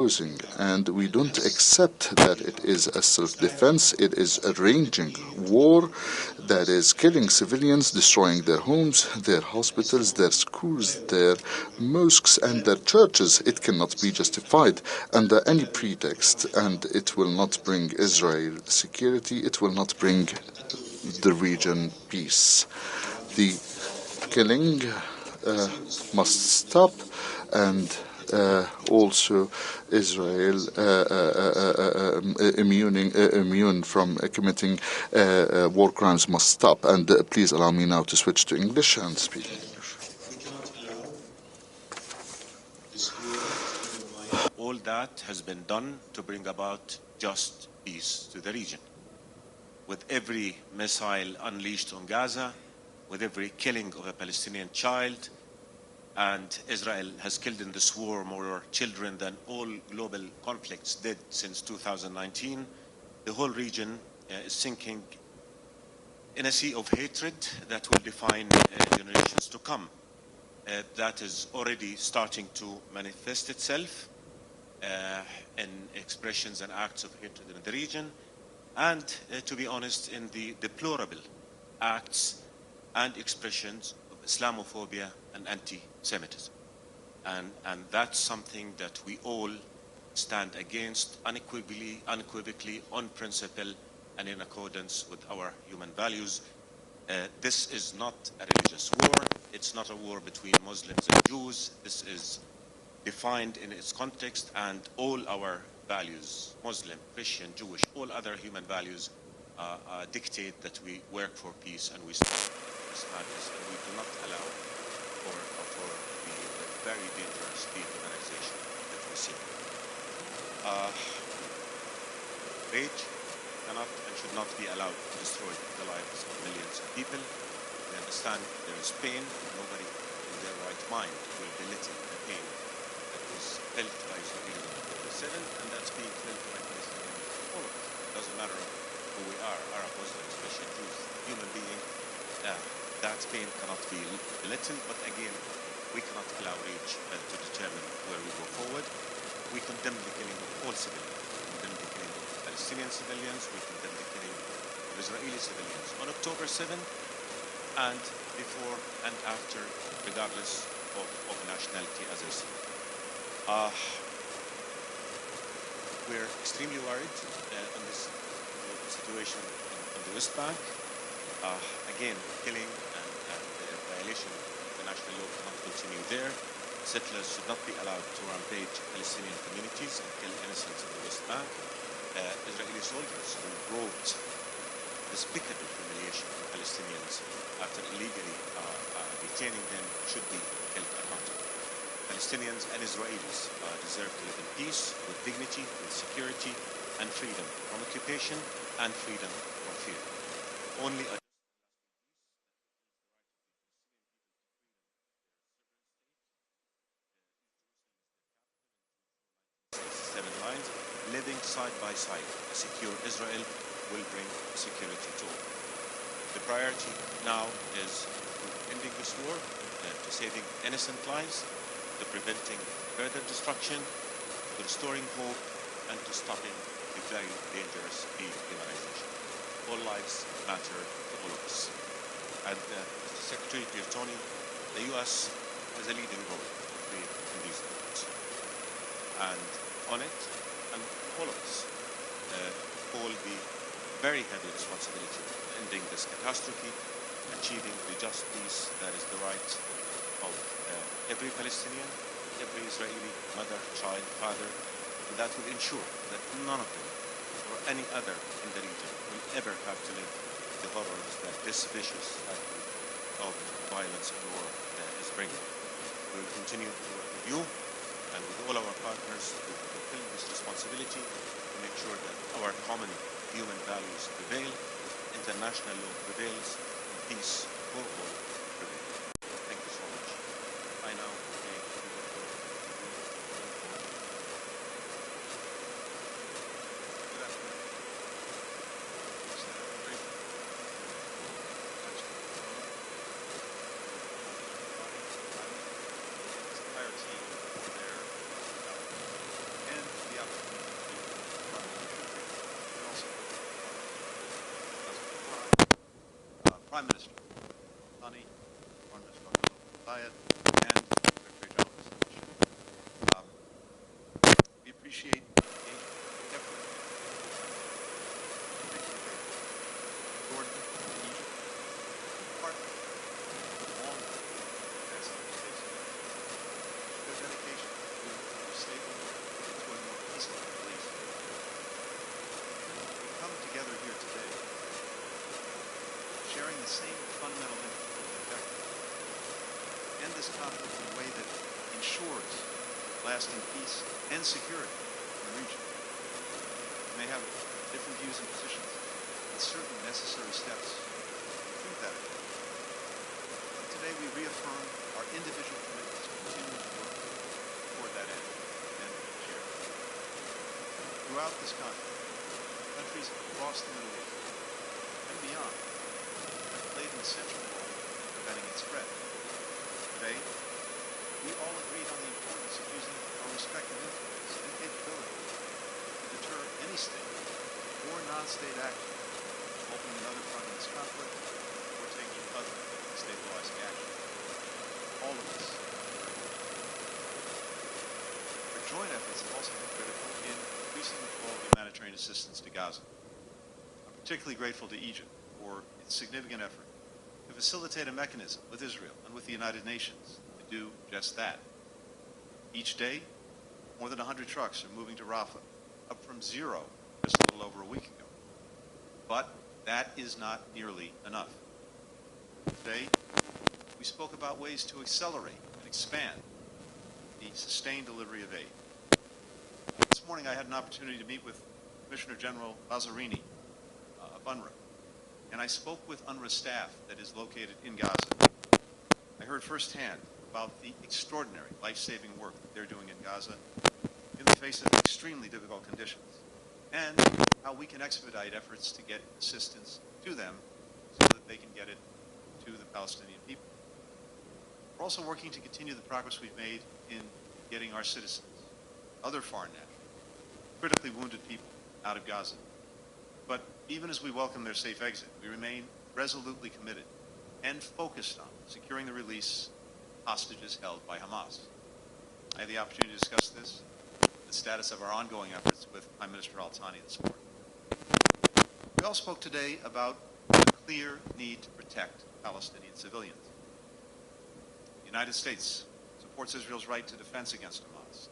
and we don't accept that it is a self-defense. It is a raging war that is killing civilians, destroying their homes, their hospitals, their schools, their mosques, and their churches. It cannot be justified under any pretext, and it will not bring Israel security. It will not bring the region peace. The killing must stop, and also Israel immune from committing war crimes must stop. And please allow me now to switch to English and speak English. All that has been done to bring about just peace to the region. With every missile unleashed on Gaza, with every killing of a Palestinian child, and Israel has killed in this war more children than all global conflicts did since 2019. The whole region is sinking in a sea of hatred that will define generations to come. That is already starting to manifest itself in expressions and acts of hatred in the region, and to be honest, in the deplorable acts and expressions of Islamophobia and anti-Semitism. And that's something that we all stand against unequivocally, on principle, and in accordance with our human values. This is not a religious war. It's not a war between Muslims and Jews. This is defined in its context, and all our values, Muslim, Christian, Jewish, all other human values dictate that we work for peace and we stand for peace matters, and we do not allow for the very dangerous dehumanization that we see. Rage cannot and should not be allowed to destroy the lives of millions of people. We understand there is pain. Nobody in their right mind will belittle the pain that was felt by Israelis on October 7th, and that's being felt by Palestinians. All of us. It doesn't matter who we are, Arab, Muslims, Christian, Jews, human being. That pain cannot be belittled, but again, we cannot allow rage to determine where we go forward. We condemn the killing of all civilians. We condemn the killing of Palestinian civilians. We condemn the killing of Israeli civilians on October 7th and before and after, regardless of nationality, as I said. We're extremely worried on this situation on the West Bank. Again, killing and violation of international law cannot continue there. Settlers should not be allowed to rampage Palestinian communities and kill innocents in the West Bank. Israeli soldiers who brought despicable humiliation to Palestinians after illegally detaining them should be held accountable. Palestinians and Israelis deserve to live in peace, with dignity, with security, and freedom from occupation and freedom from fear. Only a living side by side, a secure Israel will bring security to all. The priority now is ending this war, to saving innocent lives, to preventing further destruction, to restoring hope, and to stopping the very dangerous dehumanization. All lives matter to all of us. And Mr. Secretary, dear Tony, the U.S. has a leading role to play in these efforts. And on it, and all of us hold the very heavy responsibility of ending this catastrophe, achieving the just peace that is the right of every Palestinian, every Israeli mother, child, father, and that will ensure that none of them or any other in the region will ever have to live the horrors that this vicious cycle of violence and war is bringing. We will continue to work with you and with all our partners to fulfill this responsibility, to make sure that our common human values prevail, international law prevails, and peace for all prevails. Thank you so much. I now Prime Minister Antony, Foreign Minister and Secretary General Mr. We appreciate the effort Jordan and Egypt, partner along with their dedication to a more stable, to a more peaceful Middle East. We come together here today sharing the same fundamental objective. End this conflict in a way that ensures lasting peace and security in the region. We may have different views and positions, but certain necessary steps to that end. But today we reaffirm our individual commitments to continue to work toward that end and share. Throughout this conflict, countries across the Middle East and beyond have played an essential role in preventing its spread. Today, we all agreed on the importance of using our respective influence and capability to deter any state or non-state action involving another front in this conflict or taking other stabilizing action. All of us. Our joint efforts have also been critical in increasing the flow of humanitarian assistance to Gaza. I'm particularly grateful to Egypt for its significant effort to facilitate a mechanism with Israel and with the United Nations to do just that. Each day, more than 100 trucks are moving to Rafah, up from 0 just a little over a week ago. But that is not nearly enough. Today, we spoke about ways to accelerate and expand the sustained delivery of aid. This morning, I had an opportunity to meet with Commissioner General Lazzarini of UNRWA, and I spoke with UNRWA staff that is located in Gaza. I heard firsthand about the extraordinary life-saving work that they're doing in Gaza in the face of extremely difficult conditions, and how we can expedite efforts to get assistance to them so that they can get it to the Palestinian people. We're also working to continue the progress we've made in getting our citizens, other foreign nationals, critically wounded people out of Gaza. But even as we welcome their safe exit, we remain resolutely committed and focused on securing the release of hostages held by Hamas. I had the opportunity to discuss this, the status of our ongoing efforts with Prime Minister Antony this morning. We all spoke today about the clear need to protect Palestinian civilians. The United States supports Israel's right to defense against Hamas,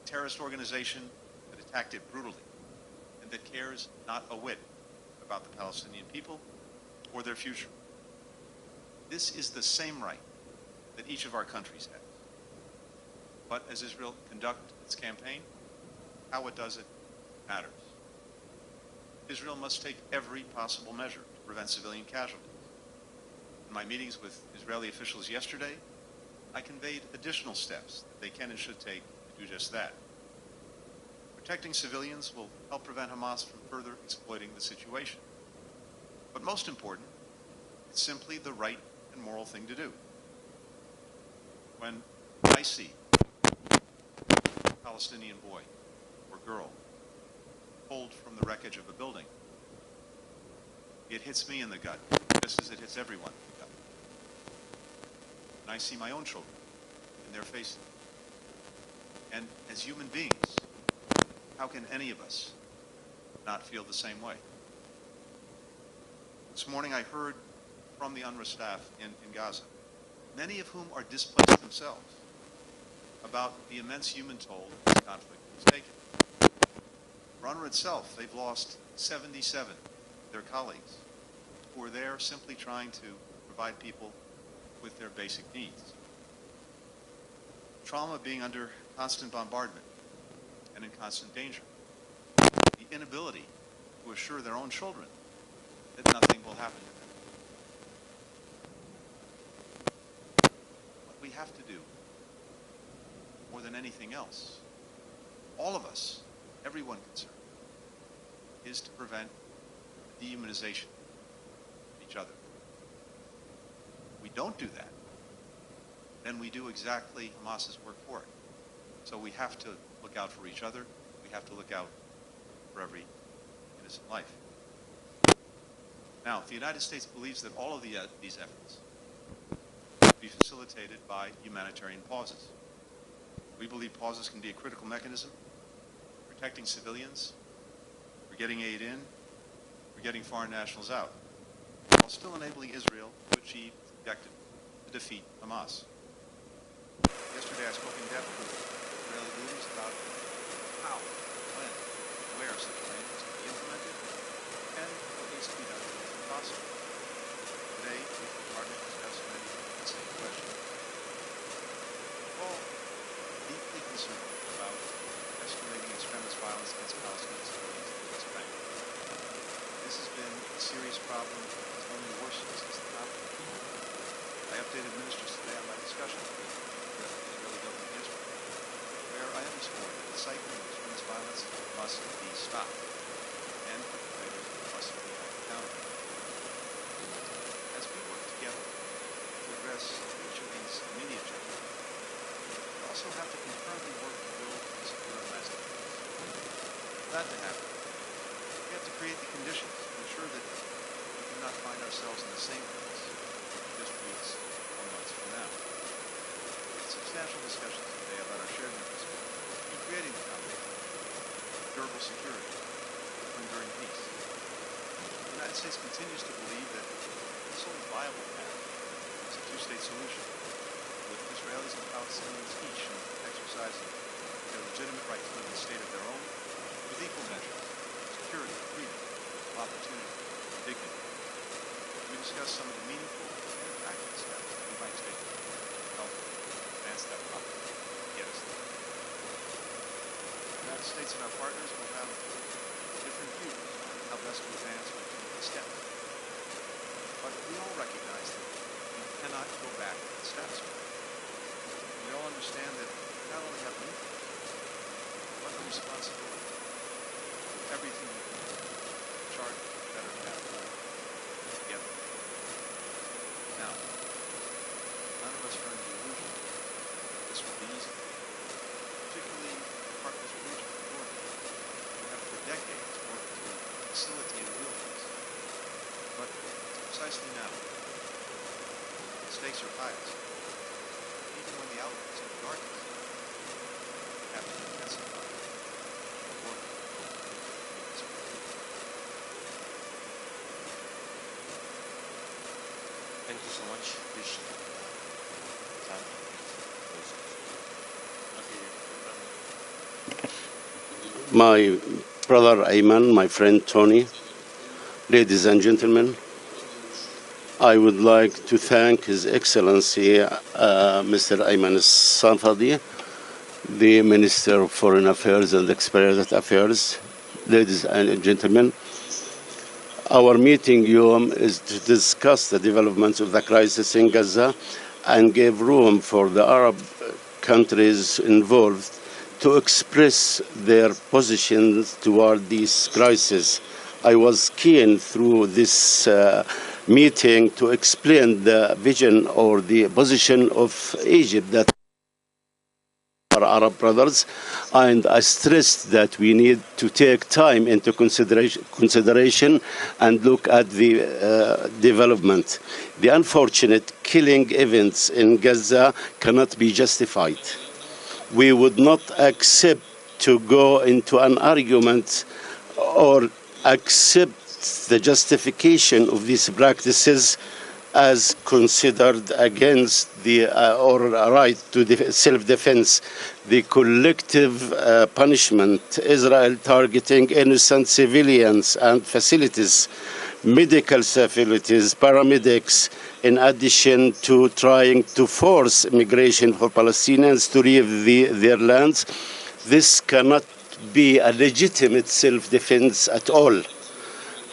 a terrorist organization that attacked it brutally and that cares not a whit about the Palestinian people or their future. This is the same right that each of our countries has. But as Israel conducts its campaign, how it does it matters. Israel must take every possible measure to prevent civilian casualties. In my meetings with Israeli officials yesterday, I conveyed additional steps that they can and should take to do just that. Protecting civilians will help prevent Hamas from further exploiting the situation. But most important, it's simply the right and moral thing to do. When I see a Palestinian boy or girl pulled from the wreckage of a building, it hits me in the gut, just as it hits everyone in the gut. And I see my own children in their faces. And as human beings, how can any of us not feel the same way? This morning I heard from the UNRWA staff in Gaza, many of whom are displaced themselves, about the immense human toll that this conflict has taken. For UNRWA itself, they've lost 77 of their colleagues who are there simply trying to provide people with their basic needs. Trauma being under constant bombardment and in constant danger. The inability to assure their own children that nothing will happen to them. What we have to do, more than anything else, all of us, everyone concerned, is to prevent the dehumanization of each other. If we don't do that, then we do exactly Hamas's work for it. So we have to look out for each other. We have to look out for every innocent life. Now, the United States believes that all of these efforts will be facilitated by humanitarian pauses. We believe pauses can be a critical mechanism for protecting civilians, for getting aid in, for getting foreign nationals out, while still enabling Israel to achieve its objective, to defeat Hamas. Yesterday I spoke in depth with Israeli leaders about how, when, where such arrangements can be implemented, and what needs to be done to make it possible. Today, we will partly discuss many of the same questions. We're all deeply concerned about escalating extremist violence against Palestinian civilians in the West Bank. This has been a serious problem that has only worsened since the conflict. I updated ministers today on my discussion with the Israeli government yesterday, where I underscored that incitement of extremist violence must be stopped, and perpetrators must be held accountable. As we work together to address each of these immediate challenges, we also have to concurrently work to build and secure lasting peace. For that to happen, we have to create the conditions to ensure that we do not find ourselves in the same place just weeks or months from now. We had substantial discussions today about our shared interest in creating the foundation for durable security for enduring peace. The United States continues to believe that the sole viable path is a two-state solution, with Israelis and Palestinians each exercising their legitimate right to live in a state of their own, with equal measures of security, freedom, opportunity, and dignity. We discussed some of the meaningful and practical steps that we might take to help advance that process and get us there. The United States and our partners will have different views on how best to advance with the steps. But we all recognize that we cannot go back to the status quo. We all understand that we not only have an interest, but a responsibility to do everything we can to chart a better path forward together. Now, none of us are under the illusion that this will be easy, particularly partners of region, Jordan, who have for decades worked to facilitate a real peace. But it's precisely now the stakes are highest, even when the outlook is in the darkness, have to intensify in order to make this work. Thank you so much. Appreciate time. My brother Ayman, my friend Tony, ladies and gentlemen, I would like to thank His Excellency Mr. Ayman Safadi, the Minister of Foreign Affairs and External Affairs. Ladies and gentlemen, our meeting is to discuss the developments of the crisis in Gaza and give room for the Arab countries involved to express their positions toward this crisis. I was keen through this meeting to explain the vision or the position of Egypt that our Arab brothers, and I stressed that we need to take time into consideration and look at the development. The unfortunate killing events in Gaza cannot be justified. We would not accept to go into an argument or accept the justification of these practices as considered against the or right to self-defense. The collective punishment, Israel targeting innocent civilians and facilities, medical facilities, paramedics, in addition to trying to force immigration for Palestinians to leave their lands. This cannot be a legitimate self-defense at all.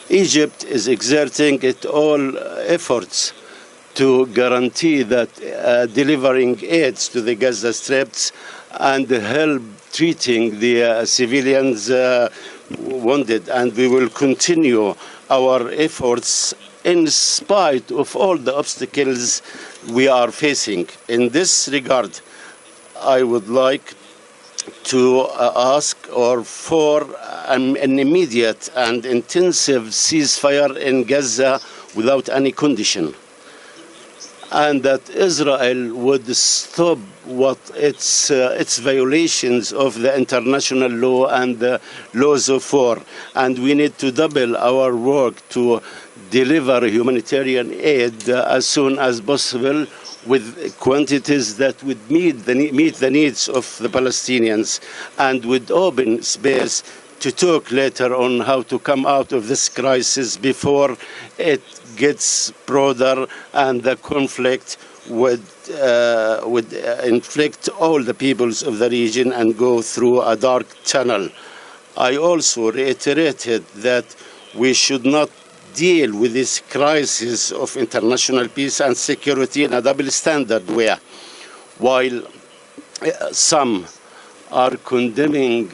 Egypt is exerting its all efforts to guarantee that delivering aids to the Gaza Strips and help treating the civilians wounded, and we will continue our efforts in spite of all the obstacles we are facing. In this regard, I would like to ask or for an immediate and intensive ceasefire in Gaza without any condition, and that Israel would stop what its violations of the international law and the laws of war. And we need to double our work to deliver humanitarian aid as soon as possible, with quantities that would meet the needs of the Palestinians, and with open space to talk later on how to come out of this crisis before it gets broader and the conflict would inflict all the peoples of the region and go through a dark tunnel. I also reiterated that we should not deal with this crisis of international peace and security in a double standard way. While some are condemning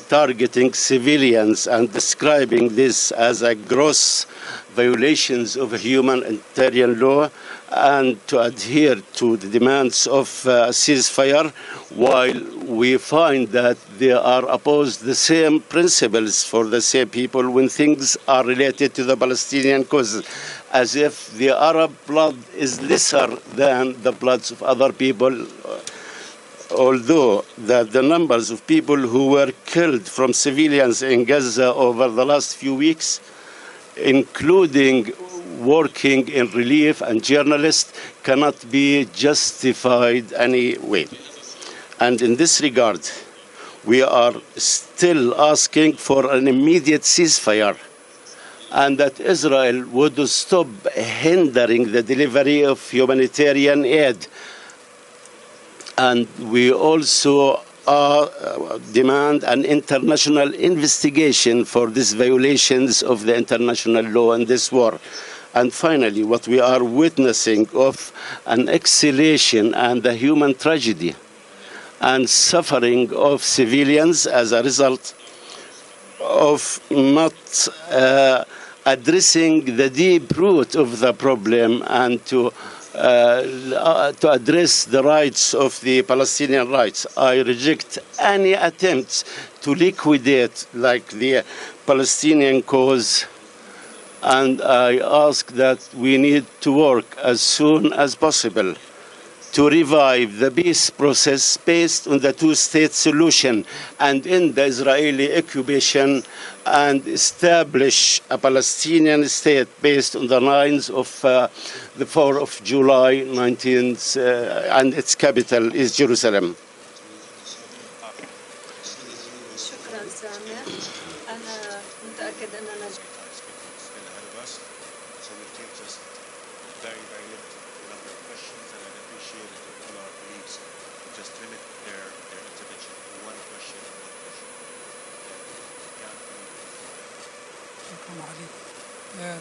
targeting civilians and describing this as a gross violations of humanitarian law, and to adhere to the demands of ceasefire, while we find that they are opposed the same principles for the same people when things are related to the Palestinian cause, as if the Arab blood is lesser than the bloods of other people, although that the numbers of people who were killed from civilians in Gaza over the last few weeks, including working in relief and journalists, cannot be justified anyway. And in this regard, we are still asking for an immediate ceasefire, and that Israel would stop hindering the delivery of humanitarian aid. And we also demand an international investigation for these violations of the international law in this war. And finally, what we are witnessing of an escalation and a human tragedy and suffering of civilians as a result of not addressing the deep root of the problem and to address the rights of the Palestinian rights. I reject any attempts to liquidate like the Palestinian cause, and I ask that we need to work as soon as possible to revive the peace process based on the two-state solution and end the Israeli occupation and establish a Palestinian state based on the lines of the 4th of July 19th, and its capital is Jerusalem. شكرا سامح. أنا متأكد أننا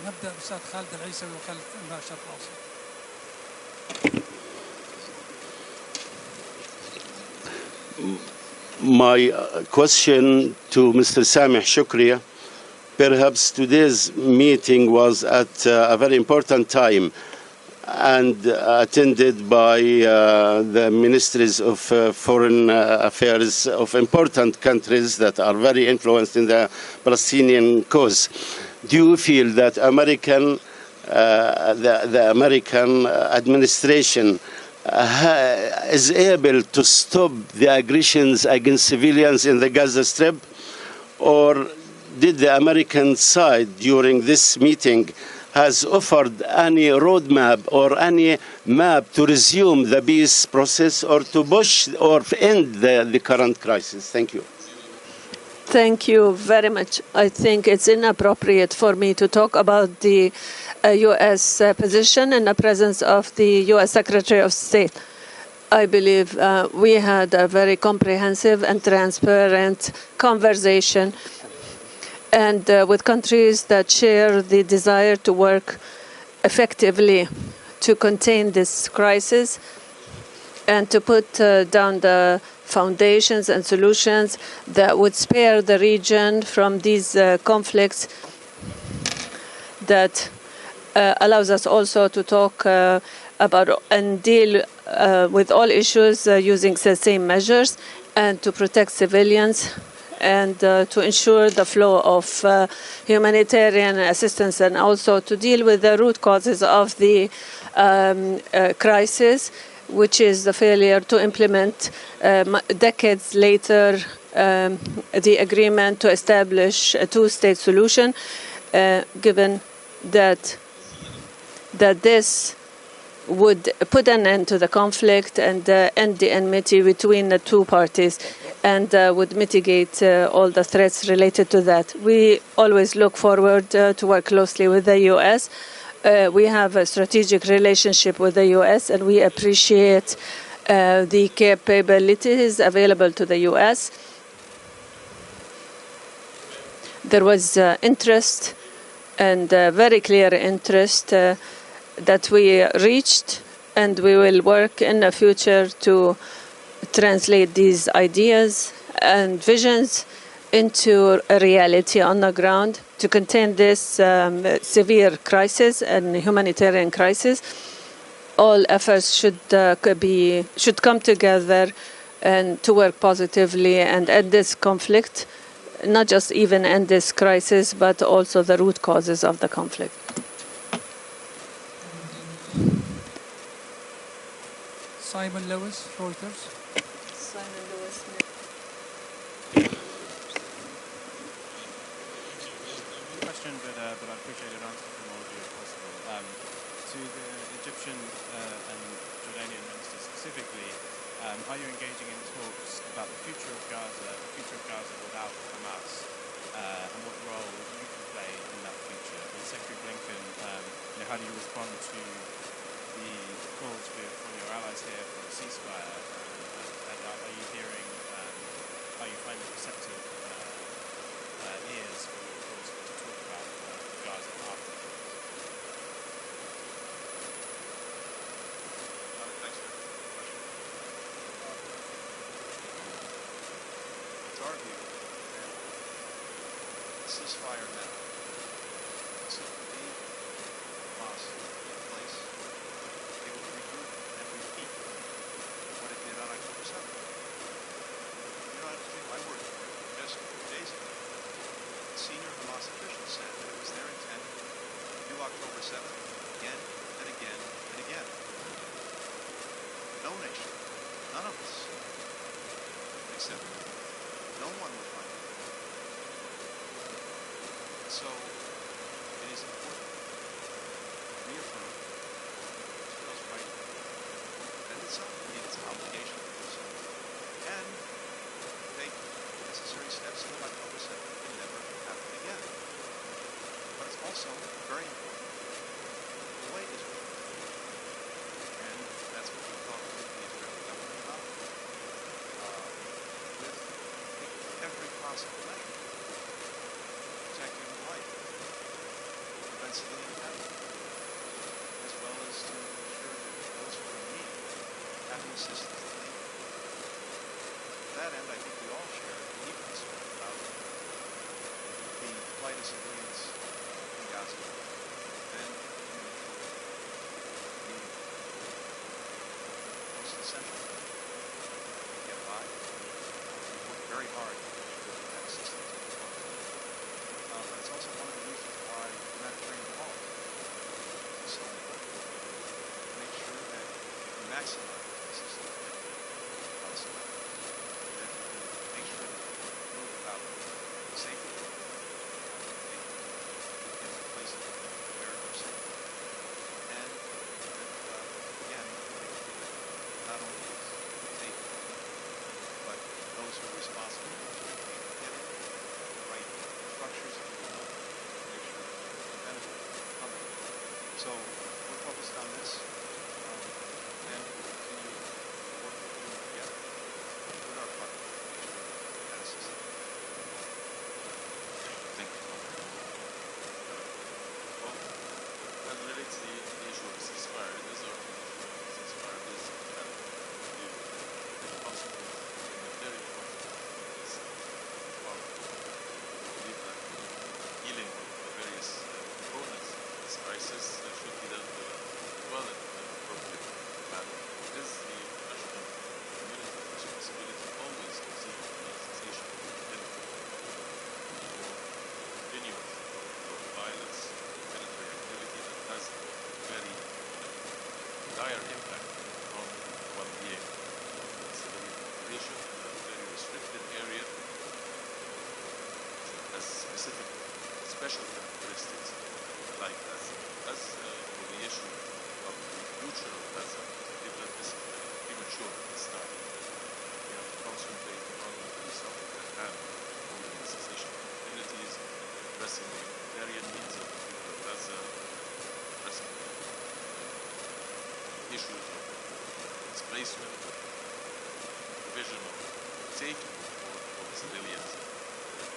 نبدأ بأستاذ خالد العيسوي وخالد الشرق الأوسط. My question to Mr. Sameh Shoukry, perhaps today's meeting was at a very important time and attended by the ministries of foreign affairs of important countries that are very influenced in the Palestinian cause. Do you feel that the American administration is able to stop the aggressions against civilians in the Gaza Strip, or did the American side during this meeting has offered any roadmap or any map to resume the peace process or to push or end the current crisis? Thank you. Thank you very much. I think it's inappropriate for me to talk about the U.S. position in the presence of the U.S. Secretary of State. I believe we had a very comprehensive and transparent conversation, and with countries that share the desire to work effectively to contain this crisis and to put down the foundations and solutions that would spare the region from these conflicts, that allows us also to talk about and deal with all issues using the same measures, and to protect civilians and to ensure the flow of humanitarian assistance, and also to deal with the root causes of the crisis, which is the failure to implement decades later the agreement to establish a two-state solution, given that this would put an end to the conflict and end the enmity between the two parties, and would mitigate all the threats related to that. We always look forward to work closely with the U.S. We have a strategic relationship with the U.S., and we appreciate the capabilities available to the U.S. There was interest, and very clear interest, that we reached, and we will work in the future to translate these ideas and visions into a reality on the ground to contain this severe crisis and humanitarian crisis. All efforts should come together and to work positively and end this conflict, not just even end this crisis, but also the root causes of the conflict. Simon Lewis, Reuters. Simon Lewis. Question, but I appreciate an answer from all of you if possible. To the Egyptian and Jordanian minister specifically, are you engaging in talks about the future of Gaza without Hamas, and what role you can play in that future? And Secretary Blinken, how do you respond to the calls from your allies here for a ceasefire? And are you hearing, are you finding receptive ears for your calls to talk about Gaza after? Thanks for the question. It's our view that the ceasefire now, Safadi, Hamas in place, they will regroup and repeat what it did on October 7th. You don't have to take my word for it. Just 2 days ago, senior Hamas officials said that it was their intent to do October 7th again and again and again. No nation, none of us, except no one would find it. So it is important to reaffirm Israel's right to defend itself, and its obligation to do so, and take necessary steps so that October 7th can never happen again. But it's also very important the way Israel does it. And that's what we talked with the Israeli government about, with taking every possible measure to protect human life, to prevent civilian casualties, as well as to ensure that those who are in need have the assistance that they need. To that end, I think we all share a deep concern about the plight of civilians in Gaza and the most essential to get by. We work very hard to ensure that that assistance is well. But it's also one of the reasons why humanitarian law is so important. To make sure that we maximize the assistance we get to Palestinians, that we make sure that people move about safely, they get to places where they're safe, and that, again, make sure that not only is safe, but those who are responsible for getting the right structures and people to make sure that they can benefit from it. So we're focused on this, and we'll continue to work with you together with our partners to make sure that that assistance. Thank you. Well, as relates to the issue of ceasefire, it is our position that the ceasefire is possible in a very possible this conflict. We believe that healing of the various components of this crisis should be done well in specific, special characteristics like that. As for the issue of the future of Gaza, I believe that this is premature at this time. We have to concentrate on the something at hand, holding the cessation of hostilities, addressing the humanitarian needs of the people of Gaza, addressing the issues of displacement, provision of safety for the civilians,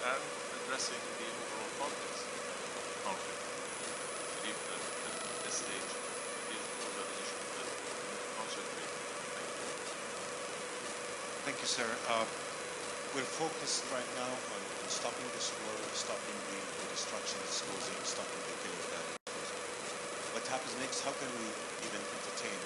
and addressing the overall context of the conflict. I believe that at this stage, those are the issues that we need to concentrate on. Thank you, sir. We're focused right now on stopping this war, stopping the destruction that's causing, stopping the killing that it's causing. What happens next? How can we even entertain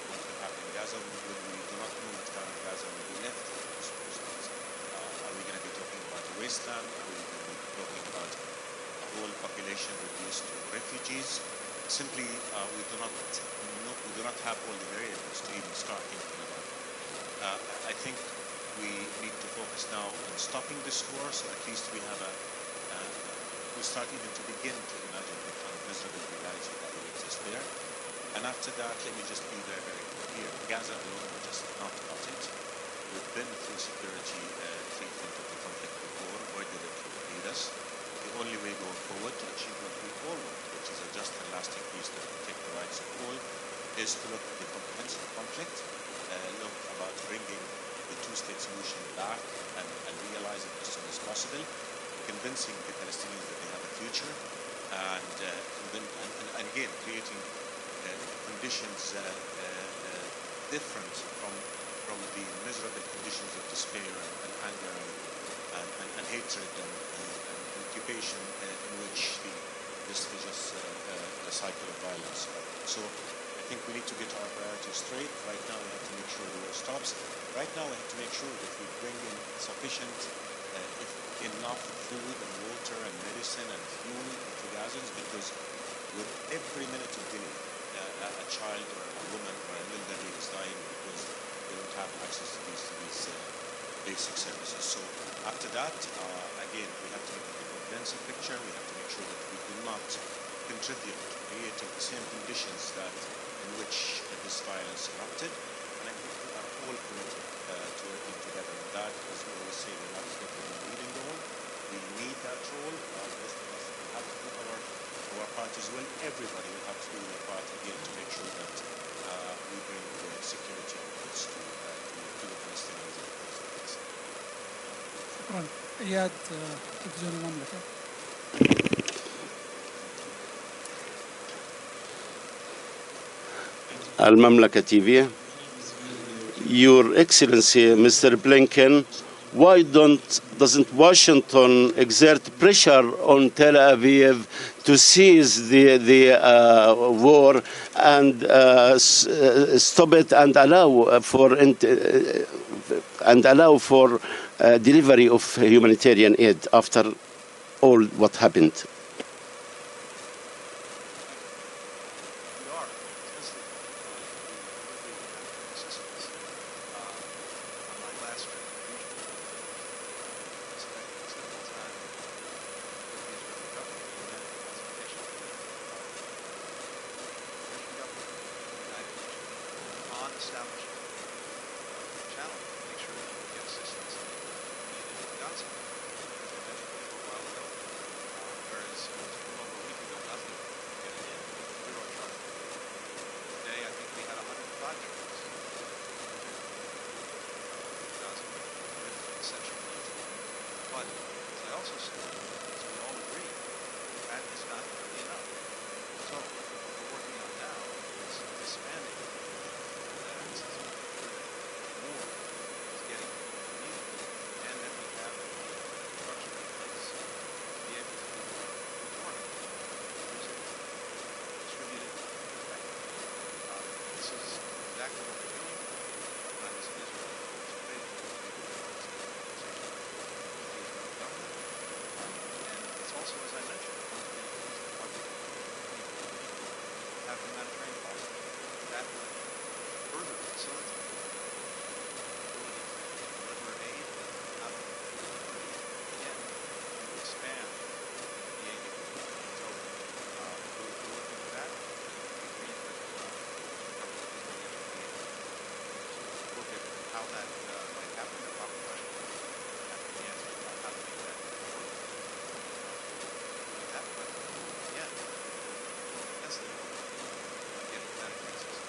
what will happen in Gaza when we do not know what's going on in Gaza when we left this response? Are we going to be talking about a wasteland? Are we going to be talking about a whole population reduced to refugees? Simply, we do not have all the variables to even start thinking about it. I think we need to focus now on stopping this war, so at least we have we start even to begin to imagine the kind of miserable reality that will exist there. And after that, let me just be very, very clear. Gaza alone is just not about it. We've been through security treatment of the conflict before. Where did it lead us? The only way going forward to achieve what we all want, which is a just and lasting peace that will protect the rights of all, is to look at the comprehensive conflict, look about bringing the two-state solution back and realize it as soon as possible, convincing the Palestinians that they have a future, and again, creating conditions different from the miserable conditions of despair and anger and hatred and occupation in which this vicious cycle of violence. So I think we need to get our priorities straight. Right now we have to make sure the war stops. Right now we have to make sure that we bring in sufficient, enough food and water and medicine and fuel to Gazans, because with every minute of delay, a child or a woman or an elderly is dying because they don't have access to these basic services. So after that, again, we have to look at the comprehensive picture. We have to make sure that we do not contribute to creating the same conditions in which this violence erupted. And I think we are all committed to working together on that. As we always say, the United States is leading the role. We need that role. Most of us will have to do our part as well. Everybody will have to do their part again to make sure that we bring security and peace to the Palestinians and the Palestinians. شكرا. إياد تلفزيون المملكة. Al-Mamlaka TV. Your Excellency, Mr. Blinken, why doesn't Washington exert pressure on Tel Aviv to cease the war and stop it and allow for delivery of humanitarian aid after all what happened? expand that might happen, there are probably questions that have to be answered about how to make that work. Doing that, but again, that's the important getting humanitarian assistance.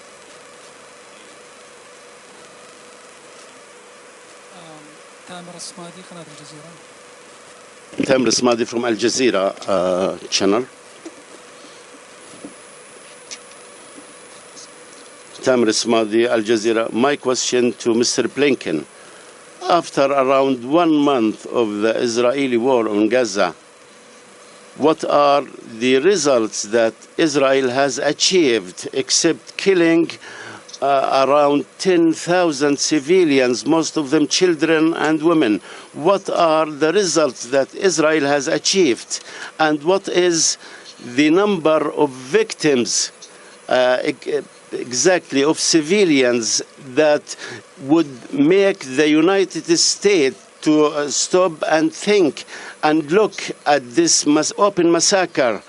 تامر الصمادي قناة الجزيرة. Tamr Smadi from Al Jazeera channel. Tamr Smadi, Al Jazeera. My question to Mr. Blinken. After around 1 month of the Israeli war on Gaza, what are the results that Israel has achieved except killing around 10,000 civilians, most of them children and women? What are the results that Israel has achieved? And what is the number of victims exactly of civilians that would make the United States to stop and think and look at this open massacre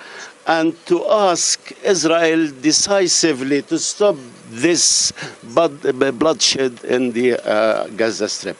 and to ask Israel decisively to stop this bloodshed in the Gaza Strip?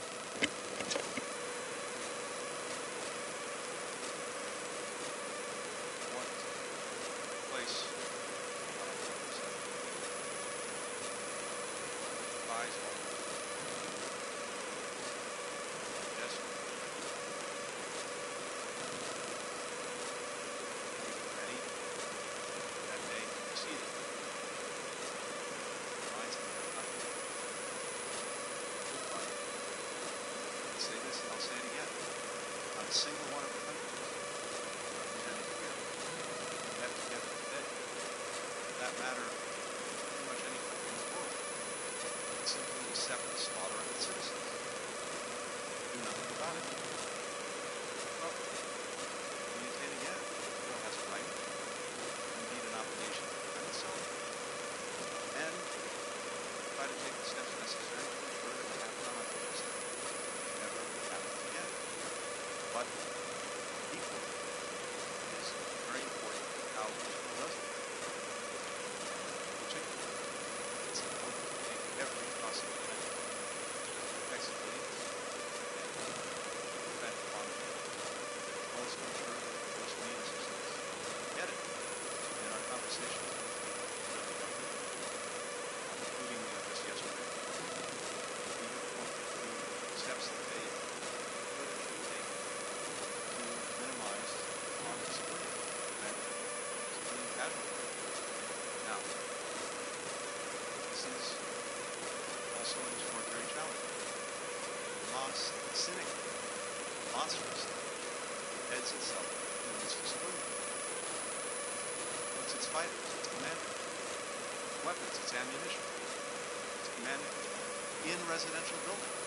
Residential buildings,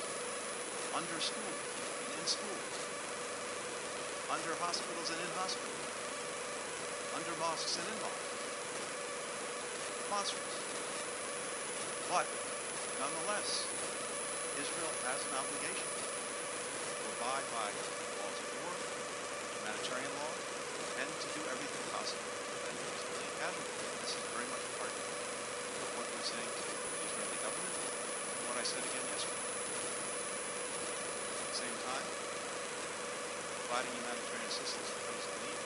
under schools and in schools, under hospitals and in hospitals, under mosques and in mosques. Monstrous. But, nonetheless, Israel has an obligation to abide by laws of war, humanitarian law, and to do everything possible to prevent civilian casualties. This is very much part of what we're saying to the Israeli government. What I said again yesterday. At the same time, providing humanitarian assistance to those in need,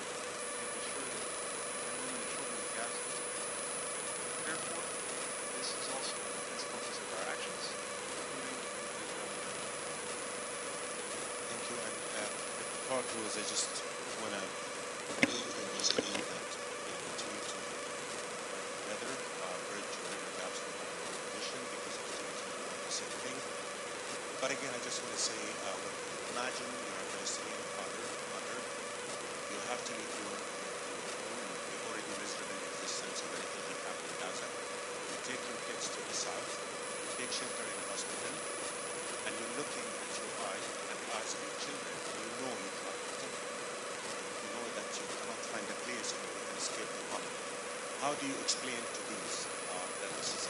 making sure that men, women, and children of Gaza are cared for. This is also the consequences of our actions, including the Israeli government. Thank you. And part two is I just want to say that we continue to work together, bridge whatever gaps we have in our position, because the same thing. But again, I just want to say, imagine you're a Palestinian father, mother, you have to leave your home, you're already miserable in existence of anything that happened in Gaza. You take your kids to the south, you take shelter in a hospital, and you're looking at your eyes and the eyes of your children, and you know you cannot protect them. You know that you cannot find a place where you can escape the bomb. How do you explain to these that this is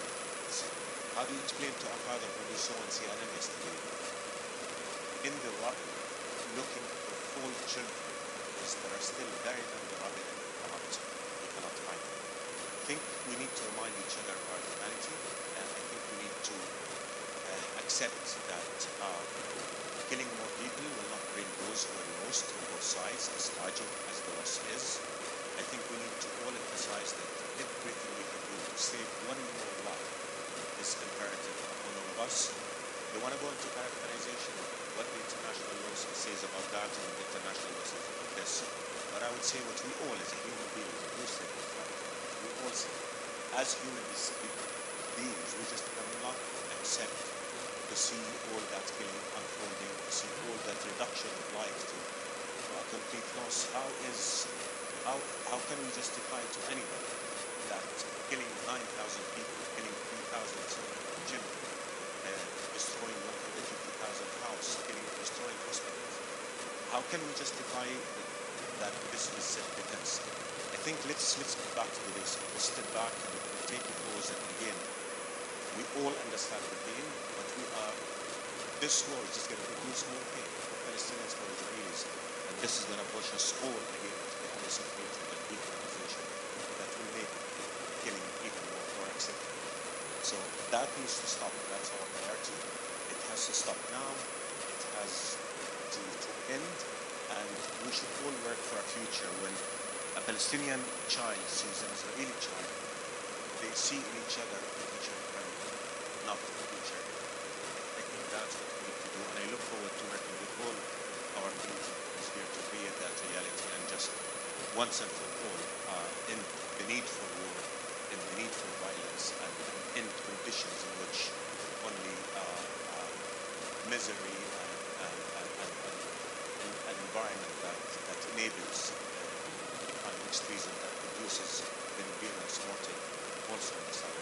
how do you explain to a father who we saw on CNN yesterday in the rubble looking for 4 children that are still buried in the rubble and you cannot find them? I think we need to remind each other of our humanity, and I think we need to accept that killing more people will not bring those who are most on both sides, as tragic as the loss is. I think we need to all emphasize that everything we can do to save one more life is imperative upon all of us. They want to go into characterization of what the international law says about that and the international law says about this. But I would say what we all, as a human being, you said, we all say, as human beings, we just cannot accept to see all that killing unfolding, to see all that reduction of life to a complete loss. How can we justify to anybody that killing 9,000 people, killing 3,000 children, destroying 150,000 houses, destroying hospitals? How can we justify that this was self-defense? I think let's get back to the basics. Let's step back and take a pause. And again, we all understand the pain, but this war is just going to produce more pain for Palestinians, for Israelis, and this is going to push us all again to the abyss of hatred and dehumanization that will make killing even more acceptable. So that needs to stop. That's our priority. It has to stop now. It has to end, and we should all work for a future when a Palestinian child sees an Israeli child, they see in each other a future friend, not a future enemy. I think that's what we need to do, and I look forward to working with all our communities here to create that reality and just once and for all end the need for war, end the need for violence, and end conditions in which only misery and an environment that enables extremism that produces the being and slaughtering also on the side